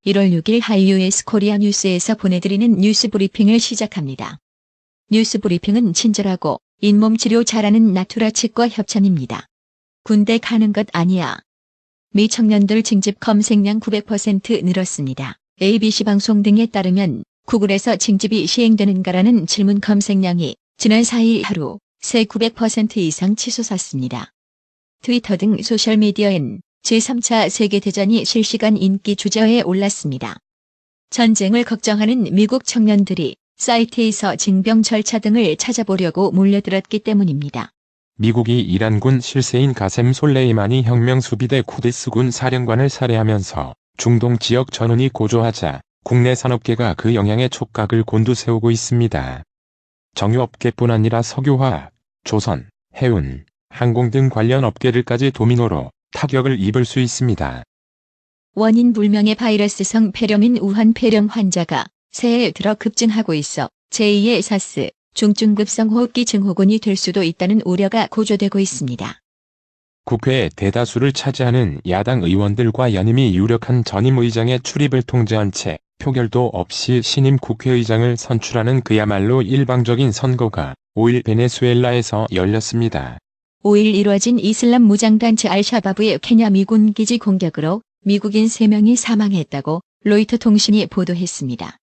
1월 6일 하이유에스 코리아 뉴스에서 보내드리는 뉴스 브리핑을 시작합니다. 뉴스 브리핑은 친절하고 잇몸 치료 잘하는 나투라 치과 협찬입니다. 군대 가는 것 아니야. 미청년들 징집 검색량 900% 늘었습니다. ABC 방송 등에 따르면 구글에서 징집이 시행되는가라는 질문 검색량이 지난 4일 하루 새 900% 이상 치솟았습니다. 트위터 등 소셜미디어엔 제3차 세계대전이 실시간 인기 주저에 올랐습니다. 전쟁을 걱정하는 미국 청년들이 사이트에서 징병 절차 등을 찾아보려고 몰려들었기 때문입니다. 미국이 이란군 실세인 가셈 솔레이마니 혁명수비대 쿠드스군 사령관을 살해하면서 중동 지역 전운이 고조하자 국내 산업계가 그 영향에 촉각을 곤두세우고 있습니다. 정유업계뿐 아니라 석유화학, 조선, 해운, 항공 등 관련 업계들까지 도미노로 타격을 입을 수 있습니다. 원인 불명의 바이러스성 폐렴인 우한 폐렴 환자가 새해 들어 급증하고 있어 제2의 사스, 중증급성 호흡기 증후군이 될 수도 있다는 우려가 고조되고 있습니다. 국회의 대다수를 차지하는 야당 의원들과 연임이 유력한 전임 의장의 출입을 통제한 채 표결도 없이 신임 국회의장을 선출하는 그야말로 일방적인 선거가 5일 베네수엘라에서 열렸습니다. 5일 이뤄진 이슬람 무장단체 알샤바브의 케냐 미군 기지 공격으로 미국인 3명이 사망했다고 로이터 통신이 보도했습니다.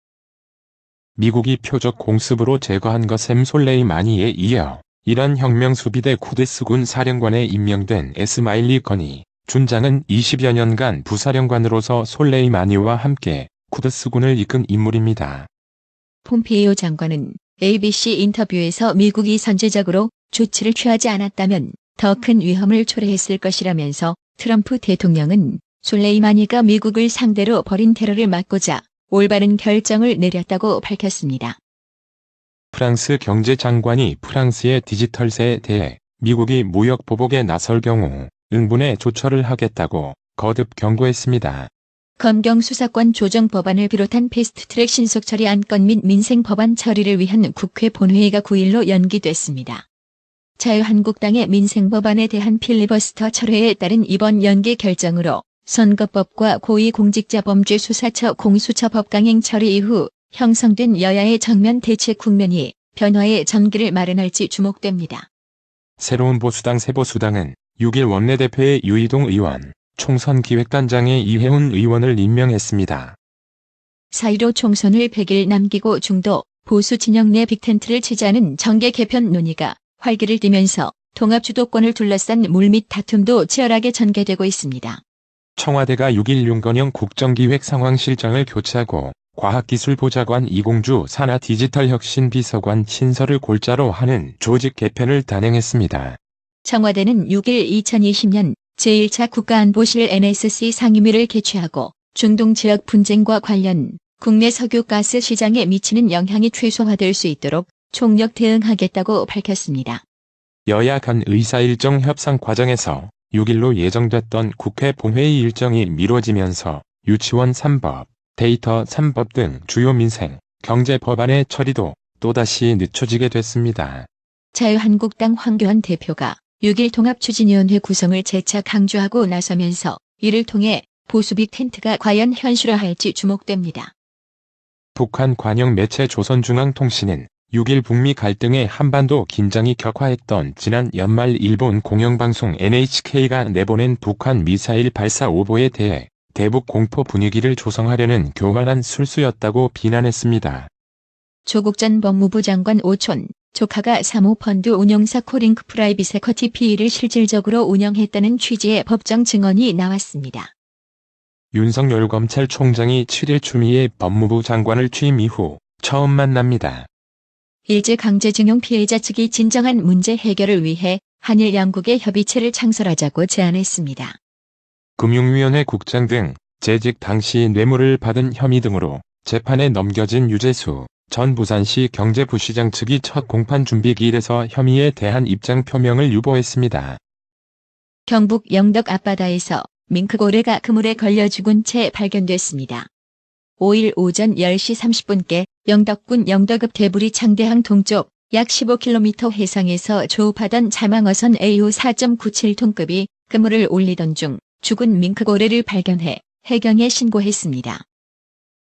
미국이 표적 공습으로 제거한 가셈 솔레이마니에 이어 이란 혁명수비대 쿠드스군 사령관에 임명된 에스마일리 거니 준장은 20여 년간 부사령관으로서 솔레이마니와 함께 쿠드스군을 이끈 인물입니다. 폼페이오 장관은 ABC 인터뷰에서 미국이 선제적으로 조치를 취하지 않았다면 더 큰 위험을 초래했을 것이라면서 트럼프 대통령은 솔레이마니가 미국을 상대로 벌인 테러를 막고자 올바른 결정을 내렸다고 밝혔습니다. 프랑스 경제장관이 프랑스의 디지털세에 대해 미국이 무역 보복에 나설 경우 응분의 조처를 하겠다고 거듭 경고했습니다. 검경 수사권 조정 법안을 비롯한 패스트트랙 신속 처리 안건 및 민생 법안 처리를 위한 국회 본회의가 9일로 연기됐습니다. 자유한국당의 민생 법안에 대한 필리버스터 철회에 따른 이번 연기 결정으로 선거법과 고위공직자범죄수사처 공수처법 강행 처리 이후 형성된 여야의 정면 대책 국면이 변화의 전기를 마련할지 주목됩니다. 새로운 보수당 새보수당은 6일 원내대표의 유이동 의원, 총선기획단장의 이혜훈 의원을 임명했습니다. 4.15 총선을 100일 남기고 중도 보수 진영 내 빅텐트를 치자는 정계 개편 논의가 활기를 띠면서 통합 주도권을 둘러싼 물밑 다툼도 치열하게 전개되고 있습니다. 청와대가 6일 윤건영 국정기획상황실장을 교체하고 과학기술보좌관 이공주 산하디지털혁신비서관 신설을 골자로 하는 조직 개편을 단행했습니다. 청와대는 6일 2020년 제1차 국가안보실 NSC 상임위를 개최하고 중동 지역 분쟁과 관련 국내 석유가스 시장에 미치는 영향이 최소화될 수 있도록 총력 대응하겠다고 밝혔습니다. 여야 간 의사일정 협상 과정에서 6일로 예정됐던 국회 본회의 일정이 미뤄지면서 유치원 3법, 데이터 3법 등 주요 민생, 경제 법안의 처리도 또다시 늦춰지게 됐습니다. 자유한국당 황교안 대표가 6일 통합추진위원회 구성을 재차 강조하고 나서면서 이를 통해 보수 빅텐트가 과연 현실화할지 주목됩니다. 북한 관영 매체 조선중앙통신은 6일 북미 갈등의 한반도 긴장이 격화했던 지난 연말 일본 공영방송 NHK가 내보낸 북한 미사일 발사 오보에 대해 대북 공포 분위기를 조성하려는 교활한 술수였다고 비난했습니다. 조국 전 법무부 장관 오촌, 조카가 사모펀드 운용사 코링크 프라이빗 에쿼티 PE를 실질적으로 운영했다는 취지의 법정 증언이 나왔습니다. 윤석열 검찰총장이 7일 추미애 법무부 장관을 취임 이후 처음 만납니다. 일제강제징용 피해자 측이 진정한 문제 해결을 위해 한일 양국의 협의체를 창설하자고 제안했습니다. 금융위원회 국장 등 재직 당시 뇌물을 받은 혐의 등으로 재판에 넘겨진 유재수 전 부산시 경제부시장 측이 첫 공판 준비기일에서 혐의에 대한 입장 표명을 유보했습니다. 경북 영덕 앞바다에서 밍크고래가 그물에 걸려 죽은 채 발견됐습니다. 5일 오전 10시 30분께 영덕군 영덕읍 대부리 창대항 동쪽 약 15km 해상에서 조업하던 자망어선 AO 4.97톤급이 그물을 올리던 중 죽은 밍크고래를 발견해 해경에 신고했습니다.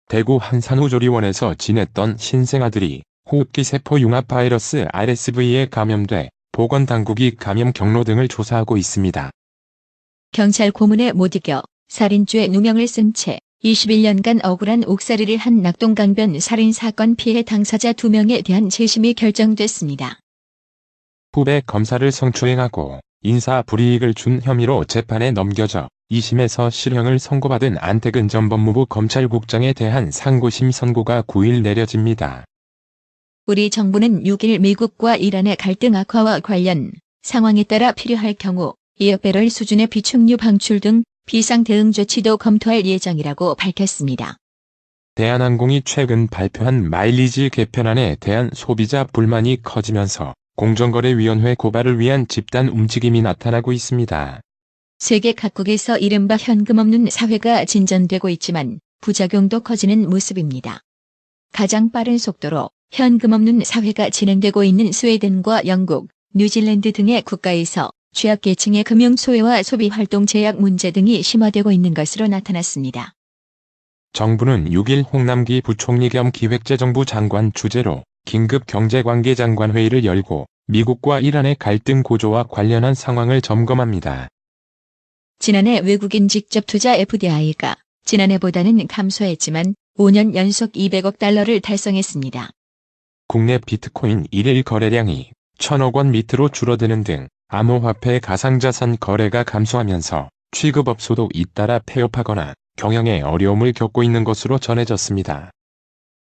대구 한산후조리원에서 지냈던 신생아들이 호흡기 세포 융합 바이러스 RSV에 감염돼 보건당국이 감염 경로 등을 조사하고 있습니다. 경찰 고문에 못 이겨 살인죄 누명을 쓴 채 21년간 억울한 옥살이를 한 낙동강변 살인사건 피해 당사자 2명에 대한 재심이 결정됐습니다. 후배 검사를 성추행하고 인사불이익을 준 혐의로 재판에 넘겨져 2심에서 실형을 선고받은 안태근 전 법무부 검찰국장에 대한 상고심 선고가 9일 내려집니다. 우리 정부는 6일 미국과 이란의 갈등 악화와 관련 상황에 따라 필요할 경우 이어배럴 수준의 비축류 방출 등 비상대응 조치도 검토할 예정이라고 밝혔습니다. 대한항공이 최근 발표한 마일리지 개편안에 대한 소비자 불만이 커지면서 공정거래위원회 고발을 위한 집단 움직임이 나타나고 있습니다. 세계 각국에서 이른바 현금 없는 사회가 진전되고 있지만 부작용도 커지는 모습입니다. 가장 빠른 속도로 현금 없는 사회가 진행되고 있는 스웨덴과 영국, 뉴질랜드 등의 국가에서 취약계층의 금융 소외와 소비활동 제약 문제 등이 심화되고 있는 것으로 나타났습니다. 정부는 6일 홍남기 부총리 겸 기획재정부 장관 주재로 긴급 경제관계장관 회의를 열고 미국과 이란의 갈등 고조와 관련한 상황을 점검합니다. 지난해 외국인 직접 투자 FDI가 지난해보다는 감소했지만 5년 연속 200억 달러를 달성했습니다. 국내 비트코인 1일 거래량이 1,000억 원 밑으로 줄어드는 등 암호화폐 가상자산 거래가 감소하면서 취급업소도 잇따라 폐업하거나 경영에 어려움을 겪고 있는 것으로 전해졌습니다.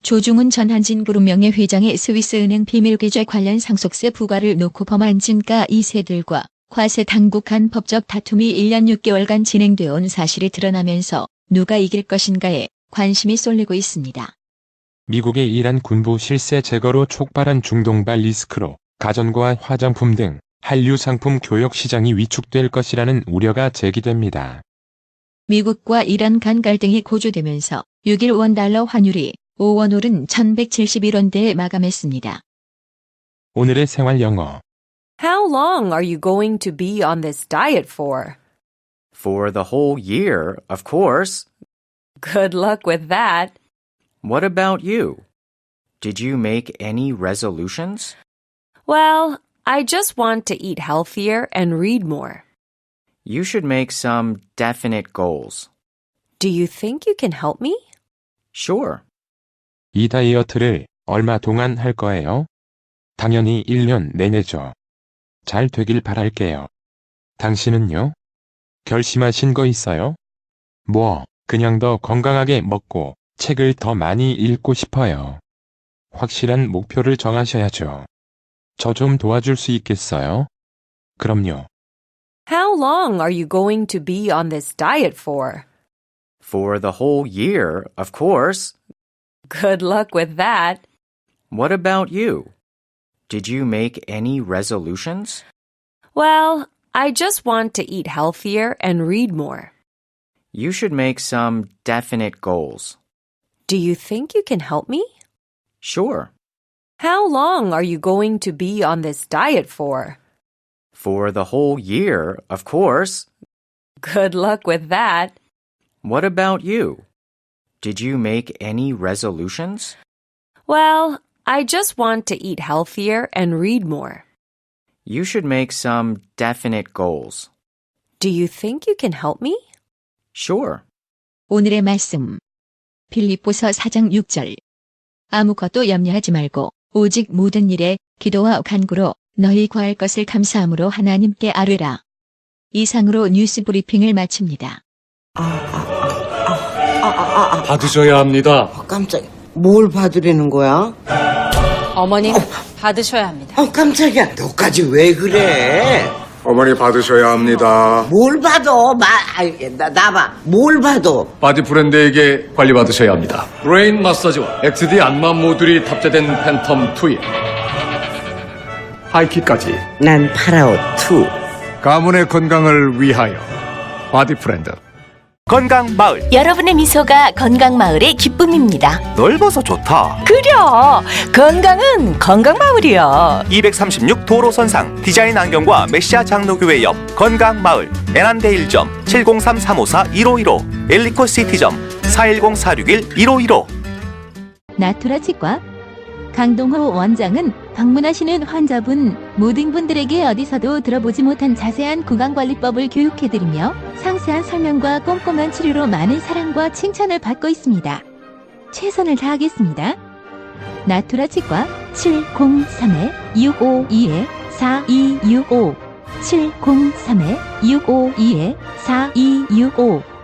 조중훈 전 한진그룹 명예회장의 스위스은행 비밀계좌 관련 상속세 부과를 놓고 범한진가 2세들과 과세 당국 간 법적 다툼이 1년 6개월간 진행되어 온 사실이 드러나면서 누가 이길 것인가에 관심이 쏠리고 있습니다. 미국의 이란 군부 실세 제거로 촉발한 중동발 리스크로 가전과 화장품 등 한류 상품 교역 시장이 위축될 것이라는 우려가 제기됩니다. 미국과 이란 간 갈등이 고조되면서 6일 원달러 환율이 5원 오른 1171원대에 마감했습니다. 오늘의 생활 영어. How long are you going to be on this diet for? For the whole year, of course. Good luck with that. What about you? Did you make any resolutions? Well, I just want to eat healthier and read more. You should make some definite goals. Do you think you can help me? Sure. 이 다이어트를 얼마 동안 할 거예요? 당연히 1년 내내죠. 잘 되길 바랄게요. 당신은요? 결심하신 거 있어요? 그냥 더 건강하게 먹고 책을 더 많이 읽고 싶어요. 확실한 목표를 정하셔야죠. 저 좀 도와줄 수 있겠어요? 그럼요. How long are you going to be on this diet for? For the whole year, of course. Good luck with that. What about you? Did you make any resolutions? Well, I just want to eat healthier and read more. You should make some definite goals. Do you think you can help me? Sure. How long are you going to be on this diet for? For the whole year, of course. Good luck with that. What about you? Did you make any resolutions? Well, I just want to eat healthier and read more. You should make some definite goals. Do you think you can help me? Sure. 오늘의 말씀. 빌립보서 4장 6절. 아무것도 염려하지 말고 오직 모든 일에 기도와 간구로 너희 구할 것을 감사함으로 하나님께 아뢰라. 이상으로 뉴스 브리핑을 마칩니다. 받으셔야 합니다. 깜짝이야. 뭘 받으려는 거야? 어머님, 받으셔야 합니다. 깜짝이야. 너까지 왜 그래? 어머니 받으셔야 합니다. 뭘 받아? 나봐. 뭘 받아? 바디 브랜드에게 관리받으셔야 합니다. 브레인 마사지와 XD 안마 모듈이 탑재된 팬텀 2에 하이킥까지 난 파라오 2. 가문의 건강을 위하여 바디 브랜드. 건강마을. 여러분의 미소가 건강마을의 기쁨입니다. 넓어서 좋다. 그려! 건강은 건강마을이요. 236 도로선상 디자인 안경과 메시아 장로교회 옆 건강마을. 애난데 1점 703-354-1515 엘리코 시티점 410-461-1515. 나투라 치과 강동호 원장은 방문하시는 환자분 모든 분들에게 어디서도 들어보지 못한 자세한 구강관리법을 교육해드리며 상세한 설명과 꼼꼼한 치료로 많은 사랑과 칭찬을 받고 있습니다. 최선을 다하겠습니다. 나투라 치과 703-652-4265 703-652-4265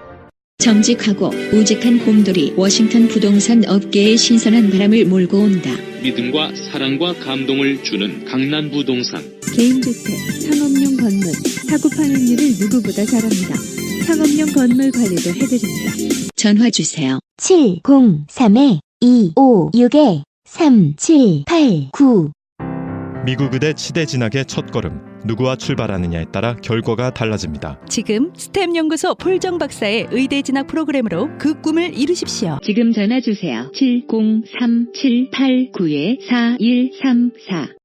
정직하고 우직한 곰돌이 워싱턴 부동산 업계에 신선한 바람을 몰고 온다. 믿음과 사랑과 감동을 주는 강남부동산. 개인주택, 상업용 건물, 사고 판매율을 누구보다 잘합니다. 상업용 건물 관리도 해드립니다. 전화 주세요. 703-256-3789 미국 의대 치대 진학의 첫걸음. 누구와 출발하느냐에 따라 결과가 달라집니다. 지금 스템 연구소 폴정 박사의 의대 진학 프로그램으로 그 꿈을 이루십시오. 지금 전화 주세요. 703-789-4134